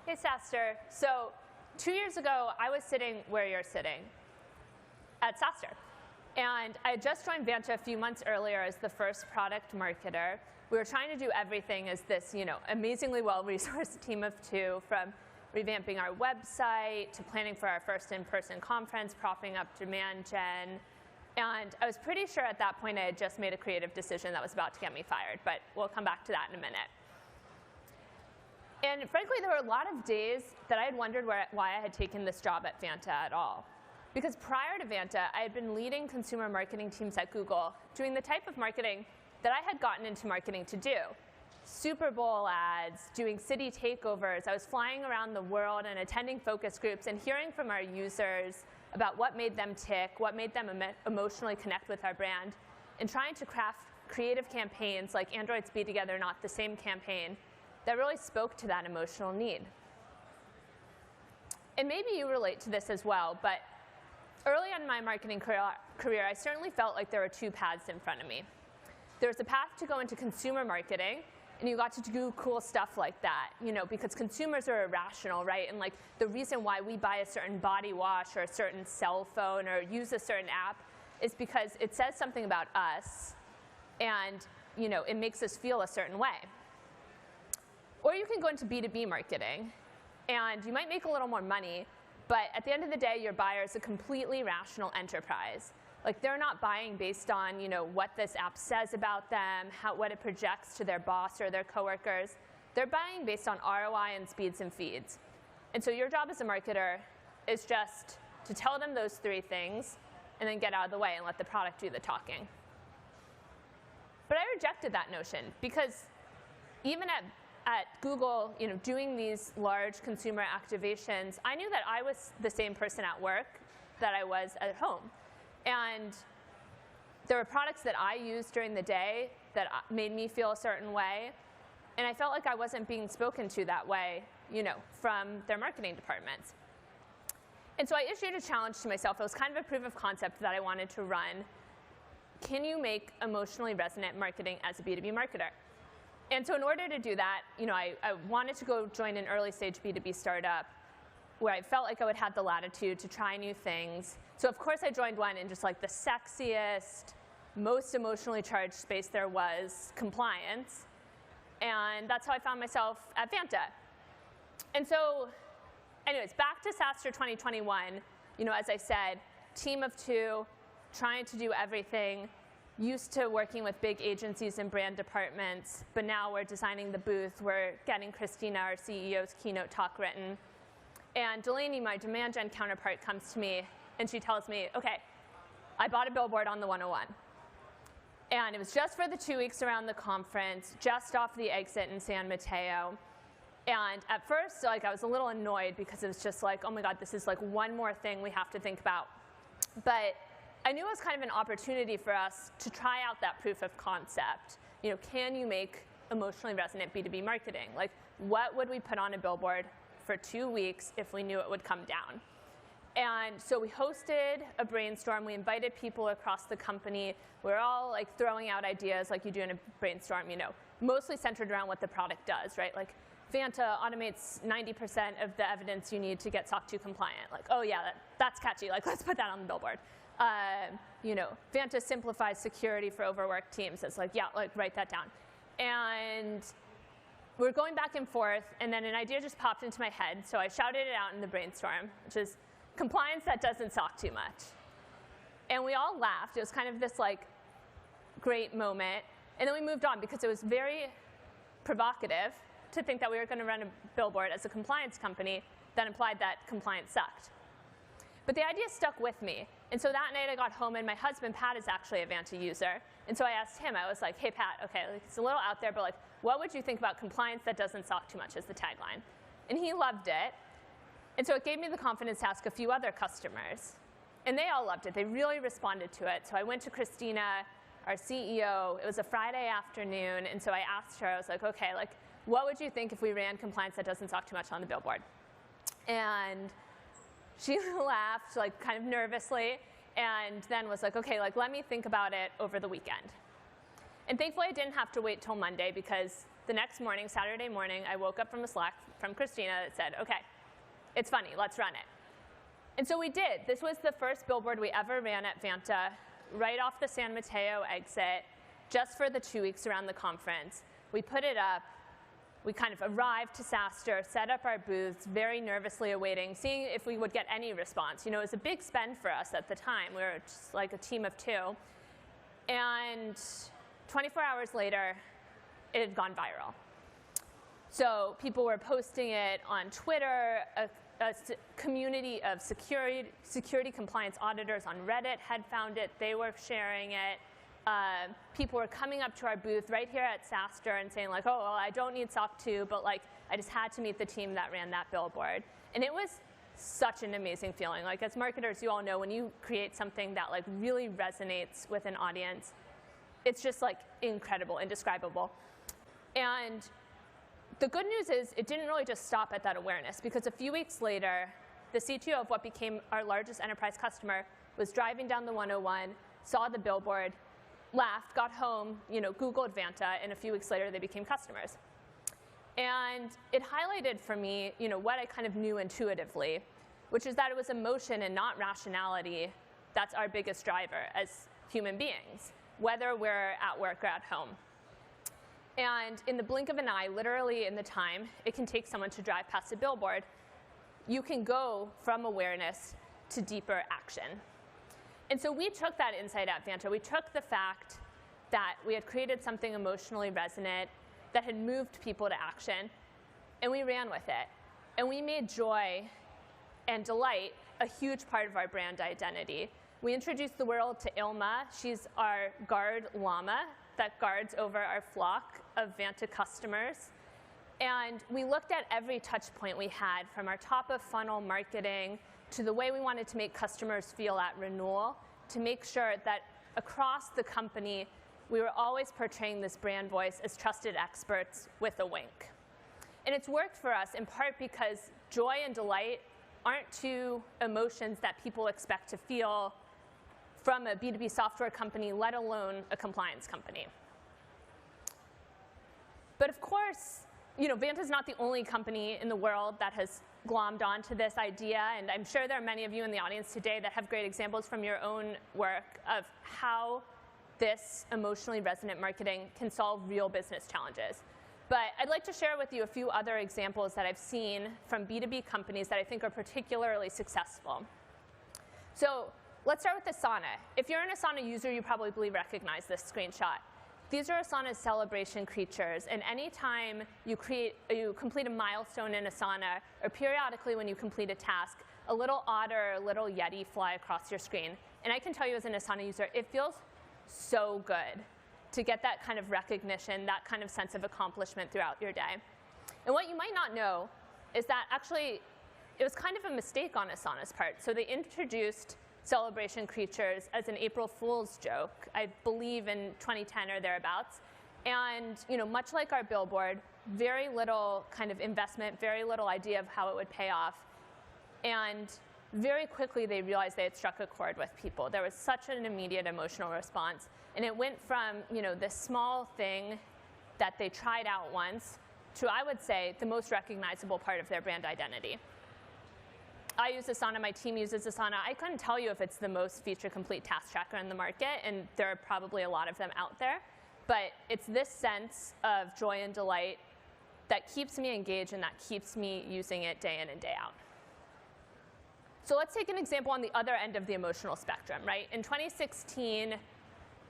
Hey, Saster. So 2 years ago, I was sitting where you're sitting, at Saster. And I had just joined Vanta a few months earlier as the first product marketer. We were trying to do everything as this amazingly well-resourced team of two, from revamping our website to planning for our first in-person conference, propping up demand gen. And I was pretty sure at that point I had just made a creative decision that was about to get me fired. But we'll come back to that in a minute. And frankly, there were a lot of days that I had wondered why I had taken this job at Vanta at all. Because prior to Vanta, I had been leading consumer marketing teams at Google, doing the type of marketing that I had gotten into marketing to do. Super Bowl ads, doing city takeovers. I was flying around the world and attending focus groups and hearing from our users about what made them tick, what made them emotionally connect with our brand, and trying to craft creative campaigns like Androids Be Together, Not the Same campaign that really spoke to that emotional need. And maybe you relate to this as well, but early on in my marketing career, I certainly felt like there were two paths in front of me. There was a path to go into consumer marketing, and you got to do cool stuff like that, because consumers are irrational, right? And the reason why we buy a certain body wash or a certain cell phone or use a certain app is because it says something about us, and it makes us feel a certain way. Or you can go into B2B marketing, and you might make a little more money, but at the end of the day, your buyer is a completely rational enterprise. They're not buying based on what this app says about them, what it projects to their boss or their coworkers. They're buying based on ROI and speeds and feeds. And so your job as a marketer is just to tell them those three things and then get out of the way and let the product do the talking. But I rejected that notion, because even at Google, doing these large consumer activations, I knew that I was the same person at work that I was at home. And there were products that I used during the day that made me feel a certain way. And I felt like I wasn't being spoken to that way, from their marketing departments. And so I issued a challenge to myself. It was kind of a proof of concept that I wanted to run. Can you make emotionally resonant marketing as a B2B marketer? And so in order to do that, I wanted to go join an early stage B2B startup where I felt like I would have the latitude to try new things. So of course I joined one in just the sexiest, most emotionally charged space there was, compliance. And that's how I found myself at Vanta. And so anyways, back to Saster 2021, as I said, team of two, trying to do everything. Used to working with big agencies and brand departments, but now we're designing the booth. We're getting Christina, our CEO's keynote talk, written. And Delaney, my demand gen counterpart, comes to me, and she tells me, OK, I bought a billboard on the 101. And it was just for the 2 weeks around the conference, just off the exit in San Mateo. And at first, I was a little annoyed, because it was just oh my God, this is one more thing we have to think about. But I knew it was kind of an opportunity for us to try out that proof of concept. Can you make emotionally resonant B2B marketing? What would we put on a billboard for 2 weeks if we knew it would come down? And so we hosted a brainstorm. We invited people across the company. We were all throwing out ideas like you do in a brainstorm, mostly centered around what the product does, right? Vanta automates 90% of the evidence you need to get SOC 2 compliant. Oh yeah, that's catchy. Let's put that on the billboard. Vanta simplifies security for overworked teams. It's yeah, write that down. And we're going back and forth, and then an idea just popped into my head. So I shouted it out in the brainstorm, which is compliance that doesn't SOC too much. And we all laughed. It was kind of this great moment. And then we moved on, because it was very provocative to think that we were going to run a billboard as a compliance company that implied that compliance sucked. But the idea stuck with me. And so that night I got home, and my husband, Pat, is actually a Vanta user. And so I asked him, I was like, hey, Pat, OK, it's a little out there, but what would you think about compliance that doesn't SOC too much as the tagline? And he loved it. And so it gave me the confidence to ask a few other customers. And they all loved it. They really responded to it. So I went to Christina, our CEO. It was a Friday afternoon. And so I asked her, I was like, OK, what would you think if we ran compliance that doesn't SOC too much on the billboard? And she laughed, kind of nervously, and then was like, OK, let me think about it over the weekend. And thankfully, I didn't have to wait till Monday, because the next morning, Saturday morning, I woke up from a Slack from Christina that said, OK, it's funny, let's run it. And so we did. This was the first billboard we ever ran at Vanta, right off the San Mateo exit, just for the 2 weeks around the conference. We put it up. We kind of arrived to SaaStr, set up our booths, very nervously awaiting, seeing if we would get any response. You know, it was a big spend for us at the time. We were just like a team of 2. And 24 hours later, it had gone viral. So people were posting it on Twitter. A community of security compliance auditors on Reddit had found it. They were sharing it. People were coming up to our booth right here at SaaStr and saying, like, oh, well, I don't need SOC 2, but like, I just had to meet the team that ran that billboard. And it was such an amazing feeling. Like, as marketers, you all know when you create something that like really resonates with an audience, it's just like incredible, indescribable. And the good news is it didn't really just stop at that awareness, because a few weeks later, the CTO of what became our largest enterprise customer was driving down the 101, saw the billboard, laughed, got home, Googled Vanta, and a few weeks later they became customers. And it highlighted for me what I kind of knew intuitively, which is that it was emotion and not rationality that's our biggest driver as human beings, whether we're at work or at home. And in the blink of an eye, literally in the time it can take someone to drive past a billboard, you can go from awareness to deeper action. And so we took that insight at Vanta. We took the fact that we had created something emotionally resonant that had moved people to action, and we ran with it. And we made joy and delight a huge part of our brand identity. We introduced the world to Ilma. She's our guard llama that guards over our flock of Vanta customers. And we looked at every touch point we had, from our top of funnel marketing to the way we wanted to make customers feel at renewal, to make sure that across the company, we were always portraying this brand voice as trusted experts with a wink. And it's worked for us in part because joy and delight aren't two emotions that people expect to feel from a B2B software company, let alone a compliance company. But of course, Vanta's not the only company in the world that has glommed onto this idea, and I'm sure there are many of you in the audience today that have great examples from your own work of how this emotionally resonant marketing can solve real business challenges. But I'd like to share with you a few other examples that I've seen from B2B companies that I think are particularly successful. So let's start with Asana. If you're an Asana user, you probably recognize this screenshot. These are Asana's celebration creatures, and anytime you complete a milestone in Asana, or periodically when you complete a task, a little otter or a little yeti fly across your screen. And I can tell you as an Asana user, it feels so good to get that kind of recognition, that kind of sense of accomplishment throughout your day. And what you might not know is that actually it was kind of a mistake on Asana's part. So they introduced celebration creatures as an April Fool's joke, I believe in 2010 or thereabouts. And much like our billboard, very little kind of investment, very little idea of how it would pay off. And very quickly they realized they had struck a chord with people. There was such an immediate emotional response. And it went from this small thing that they tried out once to, I would say, the most recognizable part of their brand identity. I use Asana, my team uses Asana. I couldn't tell you if it's the most feature-complete task tracker in the market, and there are probably a lot of them out there. But it's this sense of joy and delight that keeps me engaged and that keeps me using it day in and day out. So let's take an example on the other end of the emotional spectrum, right? In 2016,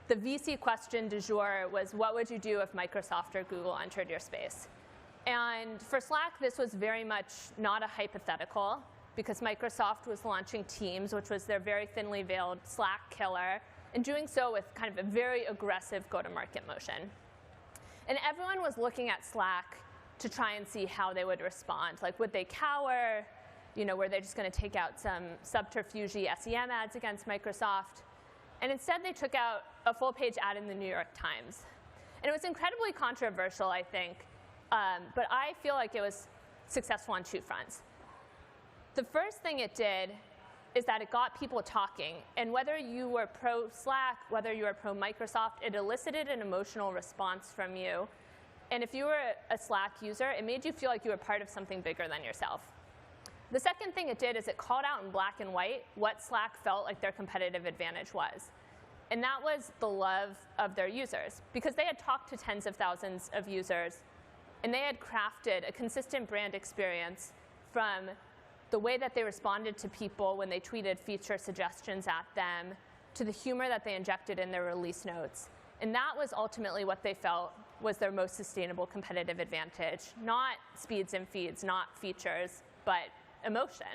the VC question du jour was, what would you do if Microsoft or Google entered your space? And for Slack, this was very much not a hypothetical, because Microsoft was launching Teams, which was their very thinly veiled Slack killer, and doing so with kind of a very aggressive go-to-market motion. And everyone was looking at Slack to try and see how they would respond. Like, would they cower? Were they just going to take out some subterfuge SEM ads against Microsoft? And instead, they took out a full-page ad in the New York Times. And it was incredibly controversial, I think, but I feel like it was successful on two fronts. The first thing it did is that it got people talking. And whether you were pro-Slack, whether you were pro-Microsoft, it elicited an emotional response from you And if you were a Slack user, it made you feel like you were part of something bigger than yourself. The second thing it did is it called out in black and white what Slack felt like their competitive advantage was. And that was the love of their users, because they had talked to tens of thousands of users, and they had crafted a consistent brand experience from the way that they responded to people when they tweeted feature suggestions at them, to the humor that they injected in their release notes. And that was ultimately what they felt was their most sustainable competitive advantage. Not speeds and feeds, not features, but emotion.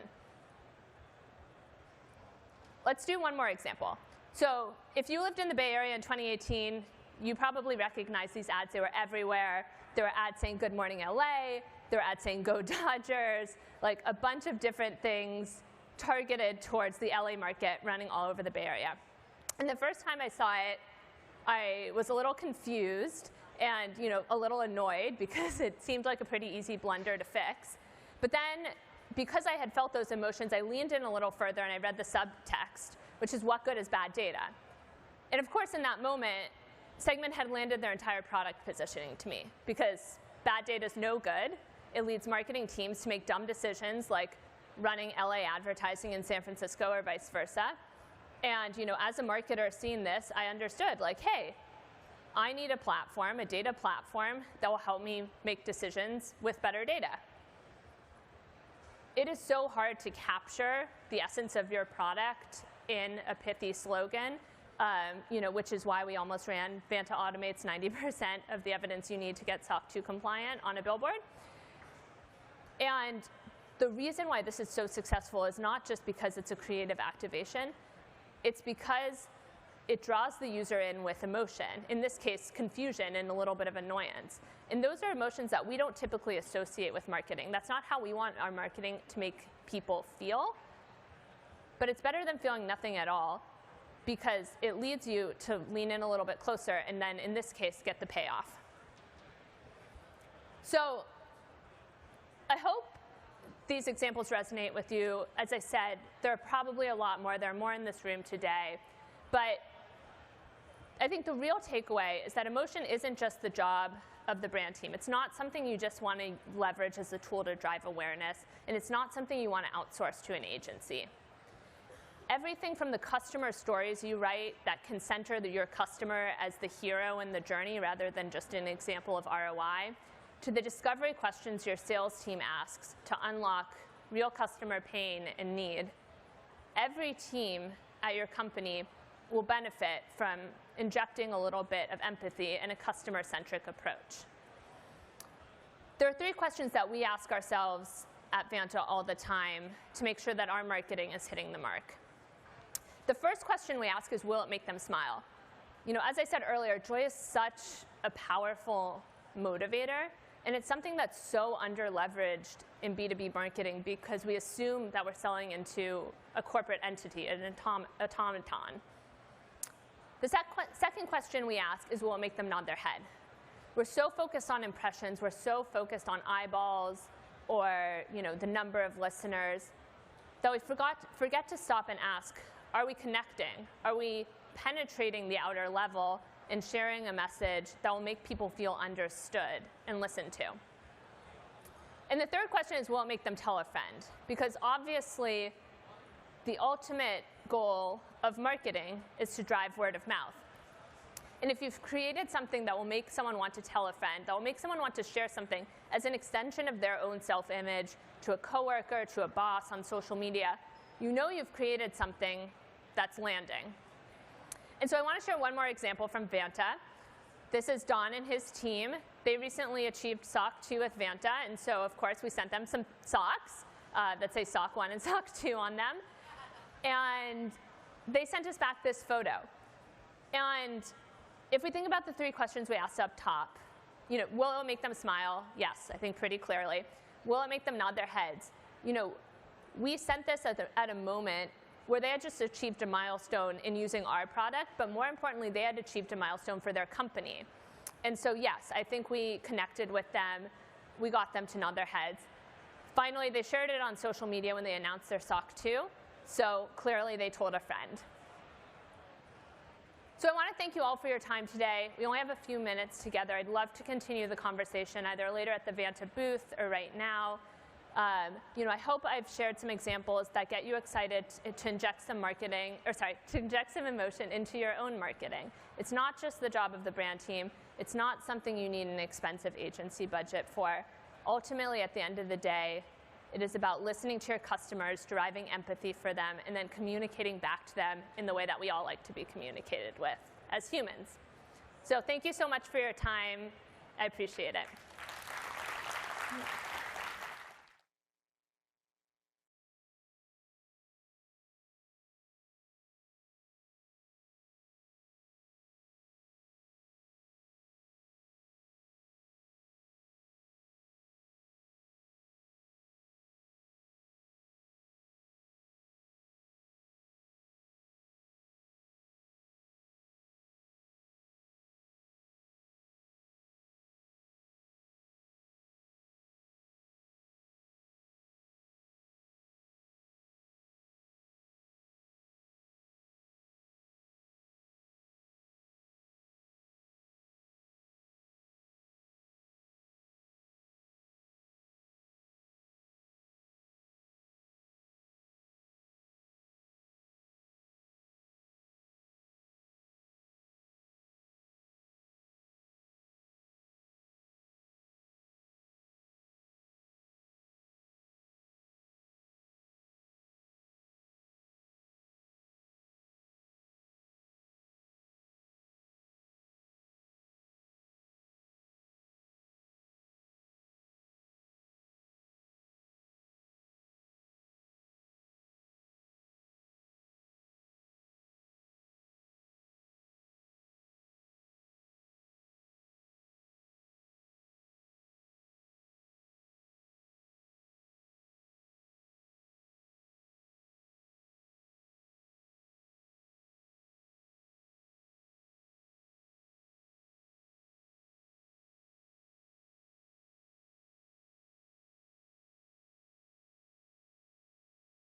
Let's do one more example. So if you lived in the Bay Area in 2018, you probably recognize these ads. They were everywhere. There were ads saying "Good morning, LA." There were ads saying "Go Dodgers," like a bunch of different things targeted towards the LA market running all over the Bay Area. And the first time I saw it, I was a little confused and a little annoyed because it seemed like a pretty easy blunder to fix. But then, because I had felt those emotions, I leaned in a little further and I read the subtext, which is what good is bad data? And of course, in that moment, Segment had landed their entire product positioning to me, because bad data is no good. It leads marketing teams to make dumb decisions like running LA advertising in San Francisco or vice versa. And as a marketer seeing this, I understood, like, hey, I need a platform, a data platform, that will help me make decisions with better data. It is so hard to capture the essence of your product in a pithy slogan, which is why we almost ran Vanta automates 90% of the evidence you need to get SOC 2 compliant on a billboard. And the reason why this is so successful is not just because it's a creative activation. It's because it draws the user in with emotion, in this case, confusion and a little bit of annoyance. And those are emotions that we don't typically associate with marketing. That's not how we want our marketing to make people feel. But it's better than feeling nothing at all, because it leads you to lean in a little bit closer and then, in this case, get the payoff. So I hope these examples resonate with you. As I said, there are probably a lot more. There are more in this room today. But I think the real takeaway is that emotion isn't just the job of the brand team. It's not something you just want to leverage as a tool to drive awareness. And it's not something you want to outsource to an agency. Everything from the customer stories you write that can center your customer as the hero in the journey rather than just an example of ROI, to the discovery questions your sales team asks to unlock real customer pain and need, every team at your company will benefit from injecting a little bit of empathy and a customer-centric approach. There are 3 questions that we ask ourselves at Vanta all the time to make sure that our marketing is hitting the mark. The first question we ask is, will it make them smile? As I said earlier, joy is such a powerful motivator, and it's something that's so under-leveraged in B2B marketing because we assume that we're selling into a corporate entity, an automaton. The second question we ask is, will it make them nod their head? We're so focused on impressions, we're so focused on eyeballs or the number of listeners that we forget to stop and ask, are we connecting? Are we penetrating the outer level and sharing a message that will make people feel understood and listened to? And the third question is, will it make them tell a friend? Because obviously, the ultimate goal of marketing is to drive word of mouth. And if you've created something that will make someone want to tell a friend, that will make someone want to share something as an extension of their own self-image to a coworker, to a boss on social media, you've created something that's landing. And so I want to share one more example from Vanta. This is Don and his team. They recently achieved SOC 2 with Vanta, and so of course we sent them some socks that say SOC 1 and SOC 2 on them. And they sent us back this photo. And if we think about the 3 questions we asked up top, will it make them smile? Yes, I think pretty clearly. Will it make them nod their heads? We sent this at a moment where they had just achieved a milestone in using our product, but more importantly, they had achieved a milestone for their company. And so yes, I think we connected with them. We got them to nod their heads. Finally, they shared it on social media when they announced their SOC 2. So clearly, they told a friend. So I want to thank you all for your time today. We only have a few minutes together. I'd love to continue the conversation either later at the Vanta booth or right now. I hope I've shared some examples that get you excited to inject some emotion into your own marketing. It's not just the job of the brand team. It's not something you need an expensive agency budget for. Ultimately, at the end of the day, it is about listening to your customers, deriving empathy for them, and then communicating back to them in the way that we all like to be communicated with as humans. So thank you so much for your time. I appreciate it.